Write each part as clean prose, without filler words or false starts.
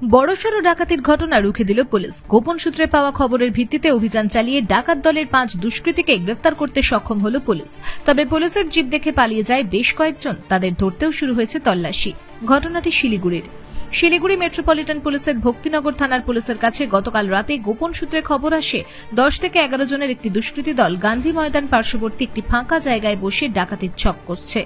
বড়সড় ডাকাতির ঘটনা রুখে দিল পুলিশ। গোপন সূত্রে পাওয়া খবরের ভিত্তিতে অভিযান চালিয়ে ডাকাত দলের 5 দুষ্কৃতীকে গ্রেফতার করতে সক্ষম হল পুলিশ। তবে পুলিশের জিপ দেখে পালিয়ে যায় বেশ কয়েকজন। তাদের ধরতেও শুরু হয়েছে তল্লাশি। ঘটনাটি শিলিগুড়ির। শিলিগুড়ি মেট্রোপলিটন পুলিশের ভক্তিনগর থানার পুলিশের কাছে গতকাল রাতে গোপন সূত্রে খবর আসে 10 থেকে 11 জনের একটি দুষ্কৃতী দল গান্ধী ময়দান পার্শ্ববর্তী একটি ফাঁকা জায়গায় বসে ডাকাতির ছক করছে।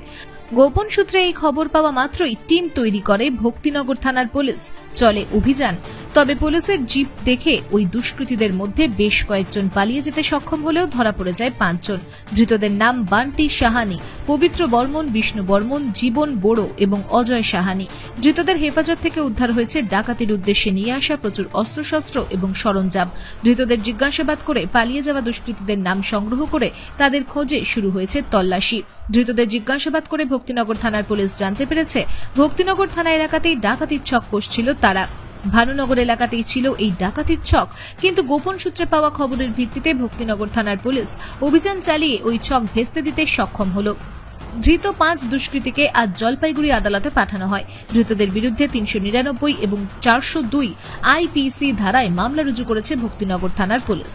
গোপন সূত্রে এই খবর পাওয়া মাত্রই টিম তৈরি করে ভক্তিনগর থানার পুলিশ। চলে অভিযান। তবে পুলিশের জিপ দেখে ওই দুষ্কৃতীদের মধ্যে বেশ কয়েকজন পালিয়ে যেতে সক্ষম হলেও ধরা পড়ে যায় 5 জন। ধৃতদের নাম বান্টি সাহানি, পবিত্র বর্মন, বিষ্ণু বর্মন, জীবন বড়ো এবং অজয় সাহানি। ধৃতদের হেফাজত থেকে উদ্ধার হয়েছে ডাকাতির উদ্দেশ্যে নিয়ে আসা প্রচুর অস্ত্রশস্ত্র এবং সরঞ্জাম। ধৃতদের জিজ্ঞাসাবাদ করে পালিয়ে যাওয়া দুষ্কৃতীদের নাম সংগ্রহ করে তাদের খোঁজে শুরু হয়েছে তল্লাশি। ধৃতদের জিজ্ঞাসাবাদ করে ভক্তিনগর থানার পুলিশ জানতে পেরেছে ভক্তিনগর থানা এলাকাতেই ডাকাতির ছক কষছিল তারা। ভানুনগর এলাকাতেই ছিল এই ডাকাতির ছক, কিন্তু গোপন সূত্রে পাওয়া খবরের ভিত্তিতে ভক্তিনগর থানার পুলিশ অভিযান চালিয়ে ওই ছক ভেস্তে দিতে সক্ষম হল। ধৃত 5 দুষ্কৃতীকে আজ জলপাইগুড়ি আদালতে পাঠানো হয়। ধৃতদের বিরুদ্ধে 399 এবং 402 আইপিসি ধারায় মামলা রুজু করেছে ভক্তিনগর থানার পুলিশ।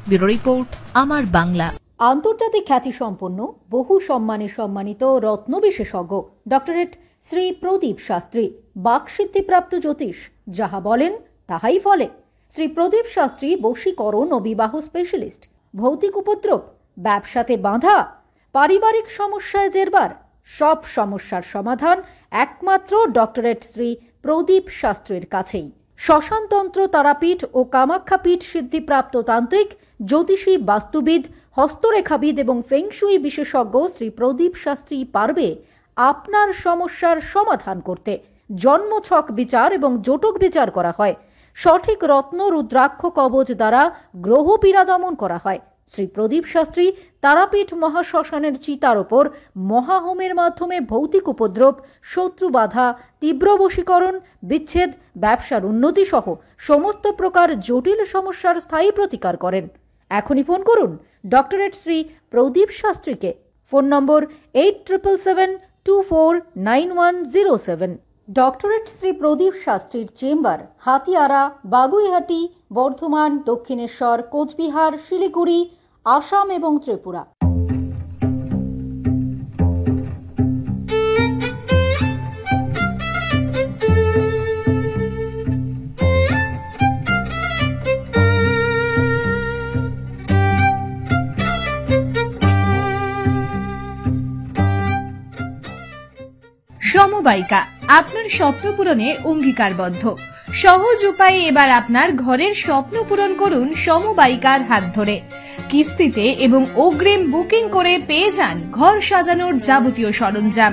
ব্যুরো রিপোর্ট, আমার বাংলা। আন্তর্জাতিক খ্যাতিসম্পন্ন বহু সম্মানে সম্মানিত রত্ন বিশেষজ্ঞ ডক্টরেট শ্রী প্রদীপ শাস্ত্রী, বাকসিদ্ধিপ্রাপ্ত জ্যোতিষ, যাহা বলেন তাহাই ফলে। শ্রী প্রদীপ শাস্ত্রী বশীকরণ ও বিবাহ স্পেশালিস্ট। ভৌতিক উপদ্রব, ব্যবসাতে বাঁধা, পারিবারিক সমস্যায় জেরবার, সব সমস্যার সমাধান একমাত্র ডক্টরেট শ্রী প্রদীপ শাস্ত্রীর কাছেই। শ্মশানতন্ত্র তারাপীঠ ও কামাখ্যাপীঠ সিদ্ধিপ্রাপ্ত তান্ত্রিক, জ্যোতিষী, বাস্তুবিদ, হস্তরেখাবিদ এবং ফেংশুই বিশেষজ্ঞ শ্রী প্রদীপ শাস্ত্রী পারবে আপনার সমস্যার সমাধান করতে। জন্মছক বিচার এবং জটক বিচার করা হয়। সঠিক রত্ন রুদ্রাক্ষ কবচ দ্বারা গ্রহ পীড়া দমন করা হয়। শ্রী প্রদীপ শাস্ত্রী তারাপীঠ মহাশ্মশানের চিতার ওপর মহাহোমের মাধ্যমে ভৌতিক উপদ্রব, শত্রু বাধা, তীব্র বশীকরণ, বিচ্ছেদ, ব্যবসার উন্নতি সহ সমস্ত প্রকার জটিল সমস্যার স্থায়ী প্রতিকার করেন। এখনই ফোন করুন ডক্টরেট শ্রী প্রদীপ শাস্ত্রীকে। Phone number 8777249107। Doctorate Shri Pradeep শাস্ত্রীর চেম্বার হাতিয়ারা, বাগুইহাটি, বর্ধমান, দক্ষিণেশ্বর, কোচবিহার, শিলিগুড়ি, আসাম এবং ত্রিপুরা। সমবায়িকা আপনার স্বপ্ন পূরণে অঙ্গীকারবদ্ধ। সহজ উপায়ে এবার আপনার ঘরের স্বপ্ন পূরণ করুন সমবায়িকার হাত ধরে। কিস্তিতে এবং অগ্রিম বুকিং করে পেয়ে যান ঘর সাজানোর যাবতীয় সরঞ্জাম।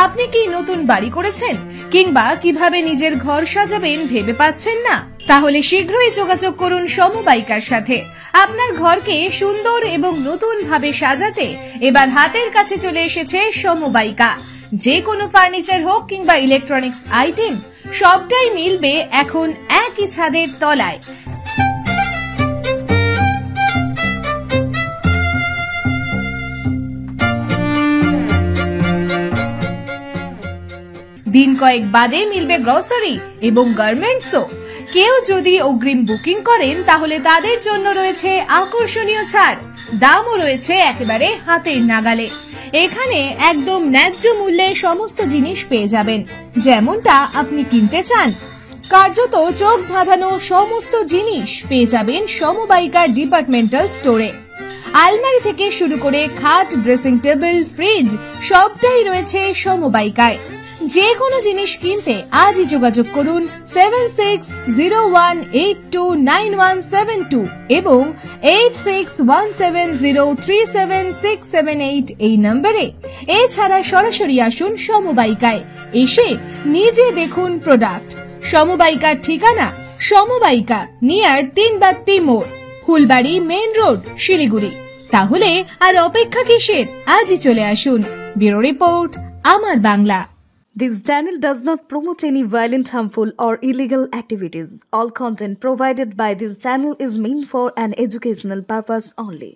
আপনি কি নতুন বাড়ি করেছেন কিংবা কিভাবে নিজের ঘর সাজাবেন ভেবে পাচ্ছেন না? তাহলে শীঘ্রই যোগাযোগ করুন সমবায়িকার সাথে। আপনার ঘরকে সুন্দর এবং নতুন ভাবে সাজাতে এবার হাতের কাছে চলে এসেছে সমবায়িকা। যে কোনো ফার্নিচার হোক কিংবা ইলেকট্রনিক্স আইটেম, সবটাই মিলবে এখন একই ছাদের তলায়। দিন কয়েক বাদে মিলবে গ্রসারি এবং গার্মেন্টসও। কেউ যদি অগ্রিম বুকিং করেন তাহলে তাদের জন্য রয়েছে আকর্ষণীয় ছাড়। দামও রয়েছে একেবারে হাতের নাগালে। এখানে একদম ন্যায্য মূল্যে সমস্ত জিনিস পেয়ে যাবেন, যেমনটা আপনি কিনতে চান। কার্যত চোখ ধাঁধানো সমস্ত জিনিস পেয়ে যাবেন সমবায়িকা ডিপার্টমেন্টাল স্টোরে। আলমারি থেকে শুরু করে খাট, ড্রেসিং টেবিল, ফ্রিজ সবটাই রয়েছে সমবায়িকায়। যে কোনো জিনিস কিনতে আজই যোগাযোগ করুন 7601829172 এবং 8617037678 এই নম্বরে। এছাড়া সরাসরি আসুন সমবায়িকায়, এসে নিজে দেখুন প্রোডাক্ট। সমবায়িকার ঠিকানা সমবায়িকা নিয়ার 3 বাত্তি মোড়, ফুলবাড়ি মেইন রোড, শিলিগুড়ি। তাহলে আর অপেক্ষা কিসের? আজই চলে আসুন। ব্যুরো রিপোর্ট, আমার Bangla. This channel does not promote any violent, harmful, or illegal activities. All content provided by this channel is meant for an educational purpose only.